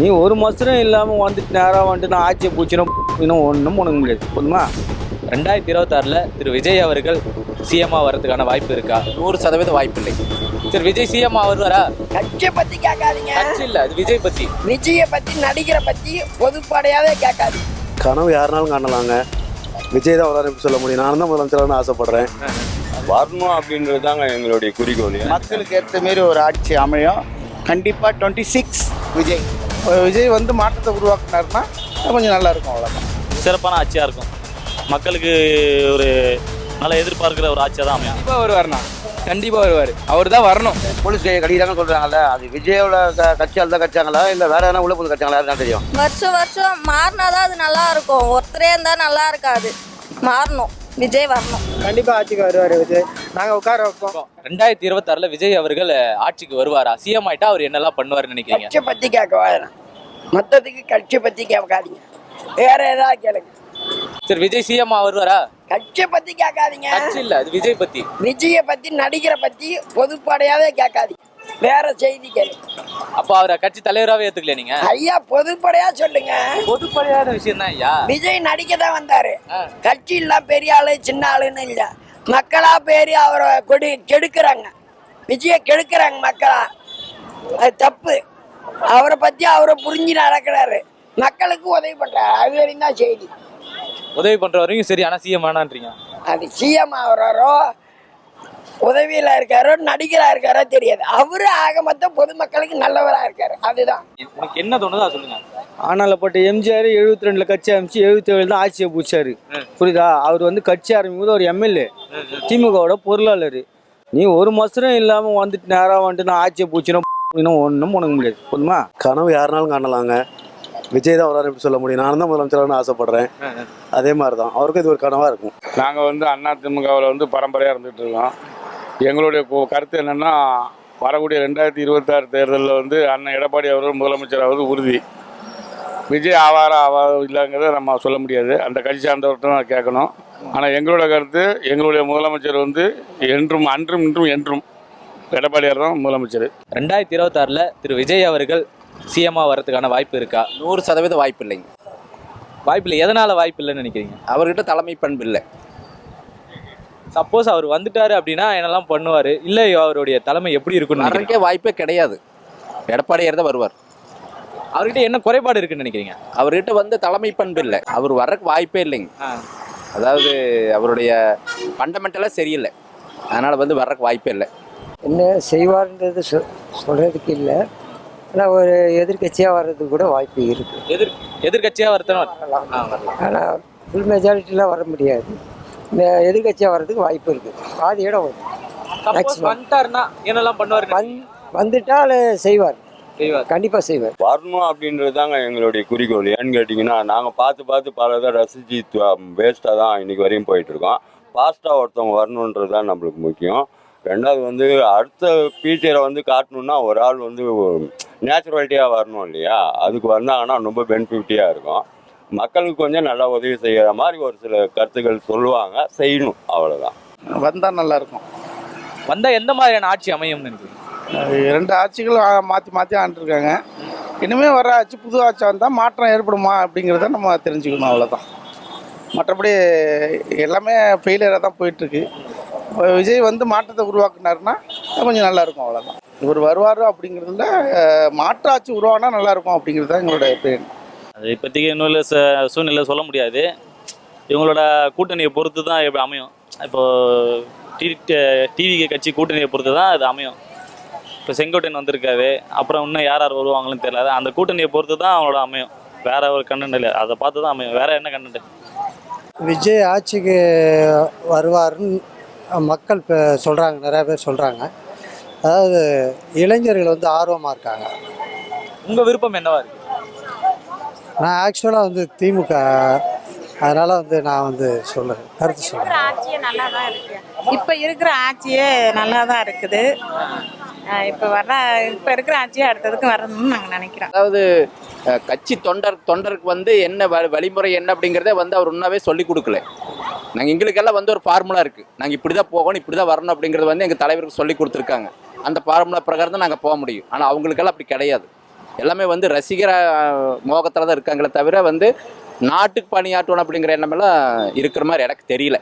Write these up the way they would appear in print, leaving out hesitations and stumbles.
நீ ஒரு மாதம் இல்லாமல் வந்துட்டு நேராக வந்துட்டு நான் ஆட்சியை பூச்சிடும் இன்னும் ஒன்றும் உனக்கு முடியாது போதுமா. 2026 திரு விஜய் அவர்கள் சிஎம்ஆ வரதுக்கான வாய்ப்பு இருக்கா? 100% வாய்ப்பு இல்லை. திரு விஜய் சிஎம்ஆ வருவாரா? கட்சியை பத்தி கேட்காதீங்க, கட்சி இல்ல, அது விஜய் பத்தி. விஜயை பத்தி நடிகரை பத்தி பொதுப்படையாவே கேட்காது. கனவு யாருனாலும் காணலாங்க. விஜய் தான் வராரு சொல்ல முடியும். நானும் தான் முதலமைச்சராக ஆசைப்படுறேன். வரணும் அப்படின்றது தாங்க எங்களுடைய குறிக்கோள். மக்களுக்கு ஏற்ற மாரி ஒரு ஆட்சி அமையும் கண்டிப்பாக. 26 விஜய் வந்து மாற்றத்தை உருவாக்குனாருன்னா கொஞ்சம் நல்லா இருக்கும். அவ்வளோதான். சிறப்பான ஆட்சியாக இருக்கும். மக்களுக்கு ஒரு நல்ல எதிர்பார்க்கிற ஒரு ஆட்சியாக தான் அமையும். கண்டிப்பாக வருவார்ண்ணா, கண்டிப்பாக வருவார். அவர் தான் வரணும். போலீஸ் கடிக்கிறாங்கன்னு சொல்கிறாங்கல்ல, அது விஜயோட கட்சியால் தான் கட்சாங்களா இல்லை வேற எதனா உள்ள போது கட்சாங்களா தான் தெரியும். வருஷம் மாறினாதான் அது நல்லா இருக்கும். ஒருத்தரே இருந்தால் நல்லா இருக்காது. மாறணும், விஜய் வரணும். கண்டிப்பாக ஆட்சிக்கு வருவார் விஜய். நாங்கள் உட்கார வைப்போம். 2026 விஜய் அவர்கள் ஆட்சிக்கு வருவாரா? சிஎம் ஆயிட்டா அவர் என்னெல்லாம் பண்ணுவாருன்னு நினைக்கிறீங்க? கட்சியை பத்தி கேட்கவா, மொத்தத்துக்கு கட்சியை பத்தி கேட்காதீங்க, வேற ஏதாவது கேளுங்க. சரி, விஜய் சிஎம் வருவாரா? கட்சியை பத்தி கேட்காதீங்க, கட்சி இல்ல, அது விஜய் பத்தி. விஜயை பத்தி நடிகரை பத்தி பொதுப்படையாவே கேட்காதீங்க, வேற செய்தி கேளுங்க. அப்ப அவரை கட்சி தலைவராகவே ஏத்துக்கல நீங்க? ஐயா பொதுப்படையா சொல்லுங்க. பொதுப்படையான விஷயம் தான் ஐயா. விஜய் நடிக்க தான் வந்தாரு. கட்சி இல்ல பெரிய ஆளு சின்ன ஆளுன்னு இல்ல, மக்களா பேரி அவரை கெடுக்கிறாங்க. விஜயை கெடுக்கிறாங்க மக்களா, அது தப்பு. அவரை பத்தி அவரை புரிஞ்சு நடக்கிறாரு, மக்களுக்கு உதவி பண்றாரு, அது வரையும் தான் செய்தி. உதவி பண்ற வரைக்கும் சரி, ஆனா சிஎம் வேணான்றீங்க. அது சிஎம் ஆகிறாரோ உதவியில இருக்காரோ நடிகரா இருக்காரோ தெரியாது, அவரு ஆக மொத்தம் பொதுமக்களுக்கு நல்லவரா இருக்காரு, அதுதான். உனக்கு என்ன தோணுதோ சொல்லுங்க. ஆனாலப்பட்ட எம்ஜிஆர் 72 கட்சி ஆரம்பிச்சு 77 தான் ஆட்சியை பூச்சாரு. புரியுதா? அவர் வந்து கட்சி ஆரம்பிக்கும் போது ஒரு எம்எல்ஏ, திமுகவோட பொருளாளர். நீ ஒரு மாதம் இல்லாமல் வந்துட்டு நேராக வந்துட்டு நான் ஆட்சியை பூச்சிடும் இன்னும் ஒன்றும் உனக்கு முடியாது போதுமா. கனவு யாருனாலும் காணலாங்க. விஜய் தான் வராரு சொல்ல முடியும். நானும் தான் முதலமைச்சராக ஆசைப்படுறேன். அதே மாதிரி தான் அவருக்கும் இது ஒரு கனவாக இருக்கும். நாங்கள் வந்து அதிமுகவில் வந்து பரம்பரையாக இருந்துகிட்டு இருக்கோம். எங்களுடைய கருத்து என்னென்னா, வரக்கூடிய 2026 தேர்தலில் வந்து அண்ணன் எடப்பாடி அவர்கள் முதலமைச்சராவது உறுதி. விஜய் ஆவாரா இல்லைங்கிறத நம்ம சொல்ல முடியாது, அந்த கட்சி சார்ந்தவர்கிட்ட தான் கேட்கணும். ஆனால் எங்களோட கருத்து, எங்களுடைய முதலமைச்சர் வந்து என்றும் அன்றும் இன்றும் என்றும் எடப்பாடியார் தான் முதலமைச்சர். 2026 திரு விஜய் அவர்கள் சிஎம்ஆ வரதுக்கான வாய்ப்பு இருக்கா? 100% வாய்ப்பு இல்லைங்க. வாய்ப்பு இல்லை. எதனால வாய்ப்பு இல்லைன்னு நினைக்கிறீங்க? அவர்கிட்ட தலைமை பண்பு இல்லை. சப்போஸ் அவர் வந்துட்டாரு அப்படின்னா என்னெல்லாம் பண்ணுவார், இல்லை அவருடைய தலைமை எப்படி இருக்குன்னு வரக்கே வாய்ப்பே கிடையாது. எடப்பாடியார் தான் வருவார். அவர்கிட்ட என்ன குறைபாடு இருக்குன்னு நினைக்கிறீங்க? அவர்கிட்ட வந்து தலைமை பண்பு இல்லை, அவர் வரக்கு வாய்ப்பே இல்லைங்க. அதாவது அவருடைய ஃபண்டமெண்டலாக சரியில்லை, அதனால் வந்து வர்றக்கு வாய்ப்பே இல்லை. என்ன செய்வார்ன்றது சொல்கிறதுக்கு இல்லை, ஆனால் ஒரு எதிர்கட்சியாக வர்றதுக்கு கூட வாய்ப்பு இருக்குது. எதிர்கட்சியாக வரத்தன ஆனால் ஃபுல் மெஜாரிட்டிலாம் வர முடியாது. எதிர்கட்சியாக வர்றதுக்கு வாய்ப்பு இருக்குது. பாதியோட வரும். வந்துட்டாருன்னா என்னெல்லாம் பண்ணுவார்? வந்துட்டால் செய்வார், கண்டிப்பாக செய்வார். வரணும் அப்படின்றது தாங்க எங்களுடைய குறிக்கோள். ஏன்னு கேட்டிங்கன்னா, நாங்கள் பார்த்து பல இதை ரசித்து வேஸ்ட்டாக தான் இன்றைக்கி வரையும் போயிட்டுருக்கோம். ஃபாஸ்ட்டாக ஒருத்தவங்க வரணுன்றது தான் நம்மளுக்கு முக்கியம். ரெண்டாவது வந்து அடுத்த ஃபியூச்சரை வந்து காட்டணுன்னா ஒரு ஆள் வந்து நேச்சுரலிட்டியாக வரணும் இல்லையா? அதுக்கு வந்தாங்கன்னா ரொம்ப பெனிஃபிட்டியாக இருக்கும். மக்களுக்கு கொஞ்சம் நல்லா உதவி செய்கிற மாதிரி ஒரு சில கருத்துக்கள் சொல்லுவாங்க, செய்யணும், அவ்வளோதான். வந்தால் நல்லாயிருக்கும். வந்தால் எந்த மாதிரியான ஆட்சி அமையும்னு நினைக்கிறீங்க? 2 ஆட்சிகளும் மாற்றி ஆண்டுருக்காங்க. இனிமேல் வர ஆட்சி புது ஆட்சி வந்தால் மாற்றம் ஏற்படுமா அப்படிங்கிறத நம்ம தெரிஞ்சுக்கணும், அவ்வளோதான். மற்றபடி எல்லாமே ஃபெயிலியராக தான் போயிட்டுருக்கு. விஜய் வந்து மாற்றத்தை உருவாக்குனாருன்னா கொஞ்சம் நல்லாயிருக்கும், அவ்வளோதான். இவர் வருவார் அப்படிங்கிறதுல மாற்று ஆட்சி உருவானா நல்லாயிருக்கும் அப்படிங்கிறது தான் எங்களோட பேர். அது இப்போதைக்கு இன்னும் சூழ்நிலை சொல்ல முடியாது. இவங்களோட கூட்டணியை பொறுத்து தான் இப்போ அமையும். இப்போது டிவிகே கட்சி கூட்டணியை பொறுத்து தான் அது அமையும். இப்போ செங்கோட்டையன் வந்திருக்காரு, அப்புறம் இன்னும் யார் வருவாங்கன்னு தெரியல. அந்த கூட்டணியை பொறுத்து தான் அவங்களோட அமையும். வேற ஒரு கண்டென்ட் இல்லை, அதை பார்த்து தான் அமையும். வேற என்ன கண்டென்ட்? விஜய் ஆட்சிக்கு வருவார்னு மக்கள் இப்போ சொல்கிறாங்க, நிறையா பேர் சொல்கிறாங்க. அதாவது இளைஞர்கள் வந்து ஆர்வமாக இருக்காங்க. உங்கள் விருப்பம் என்னவா இருக்குது? நான் ஆக்சுவலாக வந்து திமுக, அதனால் வந்து நான் வந்து கருத்து சொல்கிறேன். ஆட்சியே நல்லா தான் இருக்கு. இப்போ இருக்கிற ஆட்சியே நல்லா தான் இருக்குது. இப்போ இருக்கிற ஆட்சியே அடுத்ததுக்கு வரணும்னு நாங்கள் நினைக்கிறோம். அதாவது கட்சி தொண்டருக்கு வந்து என்ன வழிமுறை என்ன அப்படிங்கிறத வந்து அவர் உண்மையாகவே சொல்லிக் கொடுக்கல. நாங்கள் எங்களுக்கெல்லாம் வந்து ஒரு ஃபார்முலா இருக்குது, நாங்கள் இப்படி தான் போகணும், இப்படி தான் வரணும் அப்படிங்கிறது வந்து எங்கள் தலைவருக்கு சொல்லி கொடுத்துருக்காங்க. அந்த ஃபார்முலா பிரகாரம் தான் நாங்கள் போக முடியும். ஆனால் அவங்களுக்கெல்லாம் அப்படி கிடையாது. எல்லாமே வந்து ரசிகர மோகத்தில் தான் இருக்காங்களே தவிர வந்து நாட்டுக்கு பணியாற்றணும் அப்படிங்கிற எண்ணமெல்லாம் இருக்கிற மாதிரி எனக்கு தெரியல.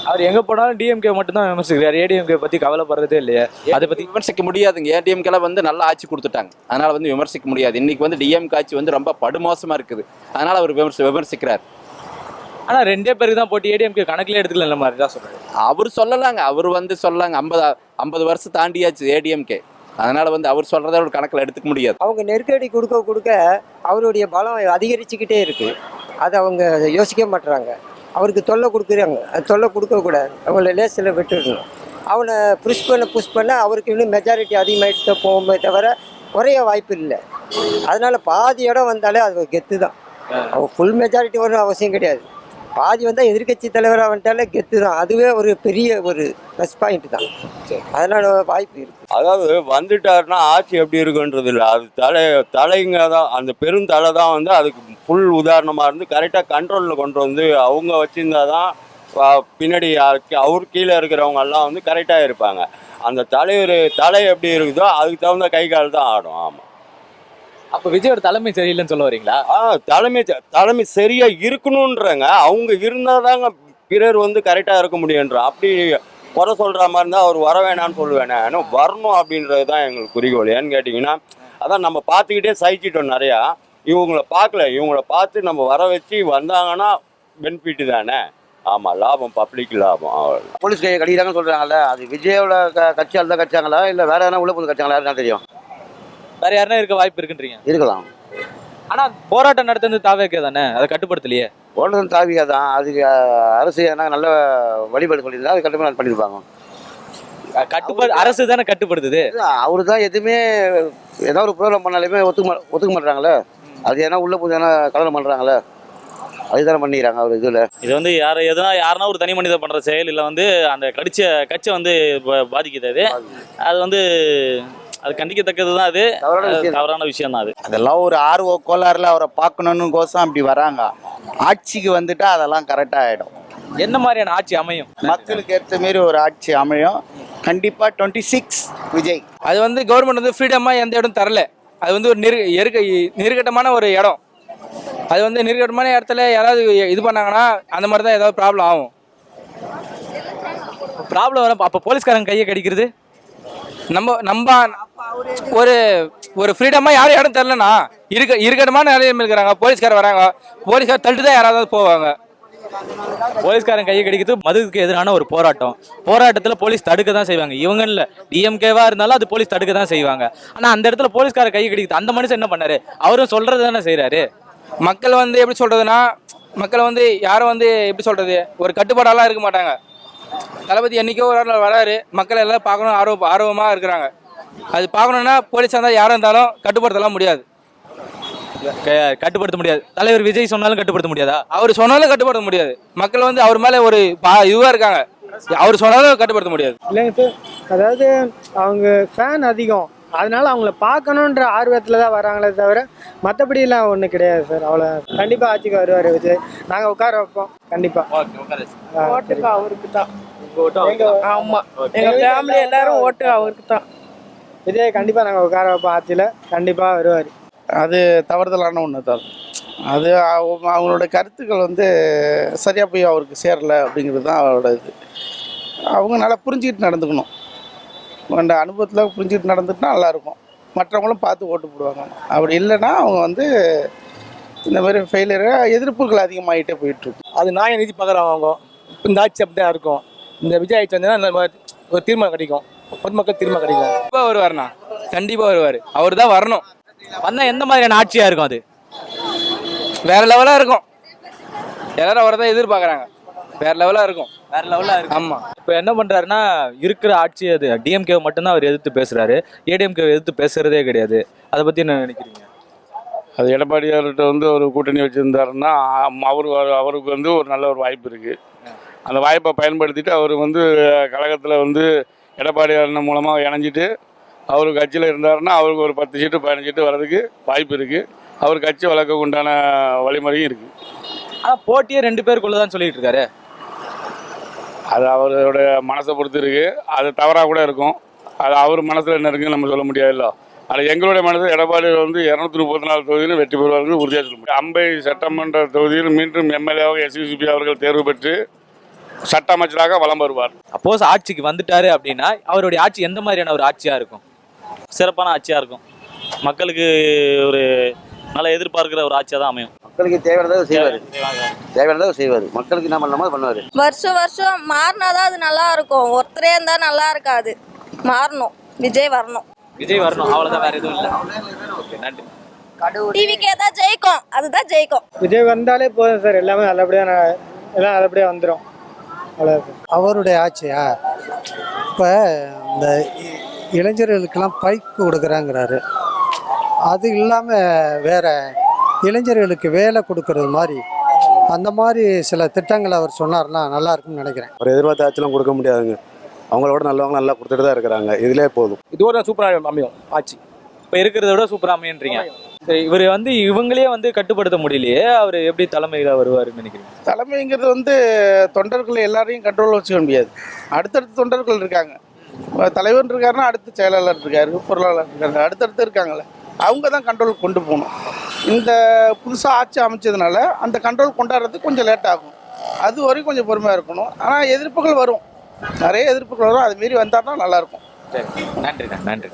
அவர் எங்க போனாலும் டிஎம்கே மட்டும் தான் விமர்சிக்கிறார். ஏடிஎம்கே பத்தி கவலைப்படுறதே இல்லையா? அதை பத்தி விமர்சிக்க முடியாதுங்க. ஏடிஎம்கேல வந்து நல்ல ஆட்சி கொடுத்துட்டாங்க, அதனால வந்து விமர்சிக்க முடியாது. இன்னைக்கு வந்து டிஎம்கே ஆட்சி வந்து ரொம்ப படுமோசமா இருக்குது, அதனால அவர் விமர்சிக்கிறார். ஆனா 2 பேருக்கு தான் போட்டி, ஏடிஎம்கே கணக்கிலே எடுத்துக்கல மாதிரி தான் சொல்றாரு. அவர் சொல்லலாங்க, அவர் வந்து சொல்லலாங்க. 50 வருஷம் தாண்டியாச்சு ஏடிஎம்கே, அதனால வந்து அவர் சொல்றத ஒரு கணக்கில் எடுத்துக்க முடியாது. அவங்க நெருக்கடி கொடுக்க கொடுக்க அவருடைய பலம் அதிகரிச்சுக்கிட்டே இருக்கு. அதை அவங்க யோசிக்க மாட்டுறாங்க. அவருக்கு தொல்லை கொடுக்குறாங்க, அது தொல்லை கொடுக்கக்கூடாது, அவங்கள லேசில் விட்டுடணும். அவனை புஷ் பண்ண அவருக்கு இன்னும் மெஜாரிட்டி அதிகமாகிட்டு போகுமே தவிர குறைய வாய்ப்பு இல்லை. அதனால பாதி இடம் வந்தாலே அது கெத்து தான். அவங்க ஃபுல் மெஜாரிட்டி வரணும் அவசியம் கிடையாது. பாதி வந்தால் எதிர்கட்சி தலைவராக வந்துட்டாலே கெத்து தான். அதுவே ஒரு பெரிய ஒரு ப்ளஸ் பாயிண்ட் தான். அதனால வாய்ப்பு இருக்குது. அதாவது வந்துட்டாருன்னா ஆட்சி எப்படி இருக்குன்றது இல்லை, அது தலைங்க தான், அந்த பெருந்தலை தான் வந்து அதுக்கு ஃபுல் உதாரணமாக இருந்து கரெக்டாக கண்ட்ரோலில் கொண்டு வந்து அவங்க வச்சுருந்தா தான் பின்னாடி அவர் கீழே இருக்கிறவங்க எல்லாம் வந்து கரெக்டாக இருப்பாங்க. அந்த தலை எப்படி இருக்குதோ அதுக்கு தகுந்த கை கால் தான் ஆடும். ஆமாம். அப்ப விஜயோட தலைமை சரியில்லைன்னு சொல்ல வரீங்களா? தலைமை சரியா இருக்கணும்ன்றாங்க. அவங்க இருந்தாதாங்க பிறர் வந்து கரெக்டா இருக்க முடியுன்ற. அப்படி குறை சொல்ற மாதிரி இருந்தா அவர் வர வேணான்னு சொல்லுவேனே, ஆனால் வரணும் அப்படின்றது தான் எங்களுக்கு குறிக்கோள். ஏன்னு கேட்டிங்கன்னா அதான் நம்ம பார்த்துக்கிட்டே சகிச்சிட்டோம் நிறையா. இவங்கள பார்க்கல, இவங்கள பார்த்து நம்ம வர வச்சு வந்தாங்கன்னா பெனிஃபிட் தானே. ஆமாம், லாபம், பப்ளிக் லாபம். போலீஸ் கையை கடிக்கிறாங்கன்னு சொல்கிறாங்கல்ல, அது விஜயோட கட்சியால் தான் கட்சாங்களா இல்லை வேற எதனா உள்ள போது கட்சாங்களா, யாருன்னா தெரியும். வேற யாருன்னா இருக்க வாய்ப்பு இருக்குன்றீங்க? இருக்கலாம். ஆனா போராட்டம் நடத்துறது தாவேக்கே தானே, அதை கட்டுப்படுத்தலையே. போராட்டம் தாவியா தான். அதுக்கு அரசு என்ன நல்ல வழிபாடு சொல்லியிருந்தா அது கட்டுப்பாடு பண்ணியிருப்பாங்க. அரசு தானே கட்டுப்படுத்துது. அவரு தான் எதுவுமே ஏதாவது ஒரு ப்ரோக்ராம் பண்ணாலுமே ஒத்துக்க மாட்டாங்களே. அது ஏன்னா உள்ள போது ஏன்னா கலனம் பண்ணுறாங்களே, அதுதானே பண்ணிக்கிறாங்க அவர் இதில். இது வந்து யாருன்னா ஒரு தனி மனிதர் பண்ணுற செயல் இல்லை, வந்து அந்த கட்சியை வந்து பாதிக்குது. அது வந்து அது கண்டிக்கத்தக்கது தான். அது தவறான விஷயம் தான். அதெல்லாம் ஒரு ஆர்வ கோளாறுல அவரை பார்க்கணுன்னு கோசம் அப்படி வராங்க. ஆட்சிக்கு வந்துட்டா அதெல்லாம் கரெக்டாக ஆகிடும். என்ன மாதிரியான ஆட்சி அமையும்? மக்களுக்கு ஏற்ற மாரி ஒரு ஆட்சி அமையும் கண்டிப்பாக. 26 விஜய். அது வந்து கவர்மெண்ட் வந்து ஃப்ரீடமாக எந்த இடம் தரல. அது வந்து ஒரு நெருக்கட்டமான ஒரு இடம். அது வந்து நெருக்கட்டமான இடத்துல யாராவது இது பண்ணாங்கன்னா அந்த மாதிரி தான் ஏதாவது ப்ராப்ளம் ஆகும். ப்ராப்ளம் வரும். அப்போ போலீஸ்காரங்க கையை கடிக்கிறது நம்ம ஒரு ஃப்ரீடமாக யாரும் இடம் தரலன்னா இருக்கட்டமான நிலையில் இருக்கிறாங்க. போலீஸ்காரர் வராங்க, போலீஸ்கார் தள்ளிட்டு தான் யாராவது போவாங்க. போலீஸ்காரன் கையை கடிக்கிறது மதுவுக்கு எதிரான ஒரு போராட்டத்தில் போலீஸ் தடுக்க தான் செய்வாங்க. இவங்க இல்லை, டிஎம்கேவா இருந்தாலும் அது போலீஸ் தடுக்க தான் செய்வாங்க. ஆனால் அந்த இடத்துல போலீஸ்கார கையை கடிக்கிறது அந்த மனுஷன் என்ன பண்ணாரு? அவரும் சொல்றது தானே செய்யறாரு. மக்கள் வந்து எப்படி சொல்றதுன்னா, மக்கள் வந்து யாரும் வந்து எப்படி சொல்றது, ஒரு கட்டுப்பாடெல்லாம் இருக்க மாட்டாங்க. தளபதி என்னைக்கோ ஒரு நாள் வராரு, மக்கள் எல்லாம் பார்க்கணும் ஆர்வமாக இருக்கிறாங்க. அது பார்க்கணுன்னா போலீஸாக இருந்தால் யாராக இருந்தாலும் கட்டுப்படுத்தலாம் முடியாது. கட்டுப்படுத்த முடியாது. தலைவர் விஜய் சொன்னாலும் கட்டுப்படுத்த முடியாதா? அவர் சொன்னாலும் கட்டுப்படுத்த முடியாது. மக்கள் வந்து அவர் மேலே ஒரு இதுவாக இருக்காங்க. அவர் சொன்னாலும் கட்டுப்படுத்த முடியாது. இல்லைங்க சார், அதாவது அவங்க ஃபேன் அதிகம், அதனால அவங்கள பார்க்கணுன்ற ஆர்வத்தில் தான் வராங்களே தவிர மற்றபடியெல்லாம் ஒன்றும் கிடையாது சார். அவ்வளோ கண்டிப்பாக ஆட்சிக்கு வருவார் விஜய். நாங்கள் உட்கார வைப்போம் கண்டிப்பாக. ஓட்டுக்கு அவருக்கு தான். ஆமாம், எங்கள் ஃபேமிலி எல்லாரும் ஓட்டு அவருக்கு தான். விஜய் கண்டிப்பாக நாங்கள் உட்கார வைப்போம், ஆட்சியில் கண்டிப்பாக வருவார். அது தவறுதலான ஒன்று தான். அது அவங்களோட கருத்துக்கள் வந்து சரியாக போய் அவருக்கு சேரலை அப்படிங்கிறது தான் அவரோட இது. அவங்க நல்லா புரிஞ்சுக்கிட்டு நடந்துக்கணும். அந்த அனுபவத்தில் புரிஞ்சுக்கிட்டு நடந்துட்டுனா நல்லாயிருக்கும். மற்றவங்களும் பார்த்து ஓட்டு போடுவாங்க. அப்படி இல்லைன்னா அவங்க வந்து இந்த மாதிரி ஃபெயிலியராக எதிர்ப்புகள் அதிகமாகிட்டே போயிட்டுருக்கும். அது நியாய நீதி பார்க்குறவங்க இந்த ஆட்சி அப்படி தான் இருக்கும். இந்த விஜய் ஆட்சி வந்ததுன்னா ஒரு தீர்மானம் கிடைக்கும், பொதுமக்கள் தீர்மானம் கிடைக்கும். கண்டிப்பாக வருவார்ண்ணா, கண்டிப்பாக வருவார். அவர் தான் வரணும். வந்தால் எந்த மாதிரியான ஆட்சியாக இருக்கும்? அது வேற லெவலாக இருக்கும். எல்லாரும் அவரை தான் எதிர்பார்க்குறாங்க. வேற லெவலாக இருக்கும். ஆமாம். இப்போ என்ன பண்ணுறாருன்னா, இருக்கிற ஆட்சி அது டிஎம்கே மட்டும்தான் அவர் எதிர்த்து பேசுகிறாரு, ஏடிஎம்கே எதிர்த்து பேசுகிறதே கிடையாது. அதை பற்றி என்ன நினைக்கிறீங்க? அது எடப்பாடியார்கிட்ட வந்து ஒரு கூட்டணி வச்சுருந்தாருன்னா அவருக்கு வந்து ஒரு நல்ல ஒரு வாய்ப்பு இருக்குது. அந்த வாய்ப்பை பயன்படுத்திட்டு அவர் வந்து கழகத்தில் வந்து எடப்பாடியார் மூலமாக இணைஞ்சிட்டு அவர் கட்சியில் இருந்தாருன்னா அவருக்கு ஒரு 10 சீட்டு 15 சீட்டு வர்றதுக்கு வாய்ப்பு இருக்குது. அவர் கட்சி வளர்க்க உண்டான வழிமுறையும் இருக்குது. ஆனால் போட்டியே 2 பேருக்குள்ள தான் சொல்லிட்டு இருக்காரு. அது அவரோட மனசை பொறுத்து இருக்குது. அது தவறாக கூட இருக்கும். அது அவர் மனசில் என்ன இருக்குன்னு நம்ம சொல்ல முடியாதுல்ல. அதில் எங்களுடைய மனதில் எடப்பாடியில் வந்து 234 தொகுதியிலும் வெற்றி பெறுவார்கள் உறுதியாக சொல்ல முடியும். அம்பை சட்டமன்ற தொகுதியில் மீண்டும் எம்எல்ஏவாக எஸ்யூசிபி அவர்கள் தேர்வு பெற்று சட்ட அமைச்சராக வலம் வருவார். அப்போஸ் ஆட்சிக்கு வந்துட்டாரு அப்படின்னா அவருடைய ஆட்சி எந்த மாதிரியான ஒரு ஆட்சியா இருக்கும்? சிறப்பான ஆட்சியாக இருக்கும். மக்களுக்கு ஒரு நல்லா எதிர்பார்க்கிற ஒரு ஆட்சியாக தான் அமையும். மக்களுக்கு தேவையானதாக செய்வார், தேவையானதாக செய்வார். மக்களுக்கு என்ன பண்ணலாமோ பண்ணுவார். வருஷம் வருஷம் மாறினாதான் அது நல்லா இருக்கும். ஒருத்தரே இருந்தா நல்லா இருக்காது. மாறணும். விஜய் வரணும். விஜய் வரணும், அவ்வளவுதான், வேற எதுவும் இல்லை. ஓகே, நன்றி. டிவிக்கே தான் ஜெயிக்கும், அதுதான் ஜெயிக்கும். விஜய் வந்தாலே போதும் சார், எல்லாமே நல்லபடியாக எல்லாம் நல்லபடியாக வந்துடும். அவ்வளோதான். அவருடைய ஆட்சியா? இப்போ இந்த இளைஞர்களுக்கெல்லாம் பைக் கொடுக்குறாங்கிறாரு. அது இல்லாமல் வேற இளைஞர்களுக்கு வேலை கொடுக்கறது மாதிரி அந்த மாதிரி சில திட்டங்களை அவர் சொன்னார்னா நல்லா இருக்கும்னு நினைக்கிறேன். ஒரு எதிர்பார்த்த ஆட்சிலாம் கொடுக்க முடியாதுங்க. அவங்களோட நல்லவங்க நல்லா கொடுத்துட்டு தான் இருக்கிறாங்க. இதிலே போதும். இது ஒரு சூப்பராக அமையும் ஆட்சி. இப்போ இருக்கிறத விட சூப்பரா அமையன்றீங்க. சரி, இவர் வந்து இவங்களே வந்து கட்டுப்படுத்த முடியலையே, அவர் எப்படி தலைமையில வருவாருன்னு நினைக்கிறீங்க? தலைமைங்கிறது வந்து தொண்டர்கள் எல்லாரையும் கண்ட்ரோலில் வச்சுக்க முடியாது. அடுத்தடுத்து தொண்டர்கள் இருக்காங்க. தலைவர் இருக்காருன்னா அடுத்து செயலாளர் இருக்காரு, பொருளாளர் இருக்காரு, அடுத்தடுத்து இருக்காங்களே, அவங்க தான் கண்ட்ரோல் கொண்டு போகணும். இந்த புதுசாக ஆட்சி அமைச்சதுனால அந்த கண்ட்ரோல் கொண்டாடுறதுக்கு கொஞ்சம் லேட் ஆகும். அது வரைக்கும் கொஞ்சம் பொறுமையாக இருக்கணும். ஆனால் எதிர்ப்புகள் வரும், நிறைய எதிர்ப்புகள் வரும். அது மாரி வந்தால் தான் நல்லாயிருக்கும். சரி, நன்றி.